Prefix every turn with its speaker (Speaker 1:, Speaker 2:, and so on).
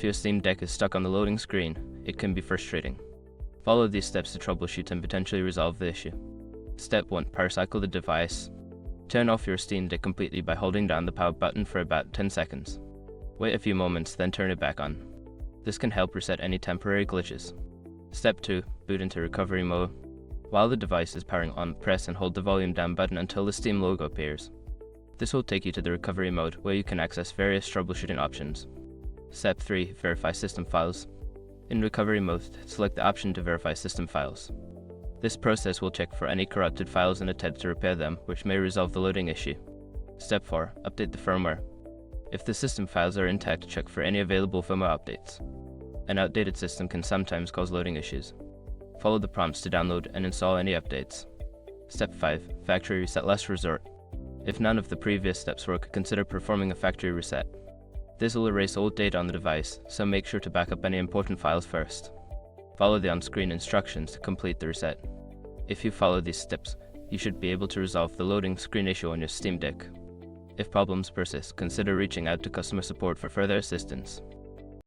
Speaker 1: your Steam Deck is stuck on the loading screen, it can be frustrating. Follow these steps to troubleshoot and potentially resolve the issue. Step 1. Power cycle the device. Turn off your Steam Deck completely by holding down the power button for about 10 seconds. Wait a few moments, then turn it back on. This can help reset any temporary glitches. Step 2. Boot into recovery mode. While the device is powering on, press and hold the volume down button until the Steam logo appears. This will take you to the recovery mode, where you can access various troubleshooting options. Step 3. Verify system files. In recovery mode, select the option to verify system files. This process will check for any corrupted files and attempt to repair them, which may resolve the loading issue. Step 4. Update the firmware. If the system files are intact, check for any available firmware updates. An outdated system can sometimes cause loading issues. Follow the prompts to download and install any updates. Step 5. Factory reset last resort. If none of the previous steps work, consider performing a factory reset. This will erase old data on the device, so make sure to back up any important files first. Follow the on-screen instructions to complete the reset. If you follow these steps, you should be able to resolve the loading screen issue on your Steam Deck. If problems persist, consider reaching out to customer support for further assistance.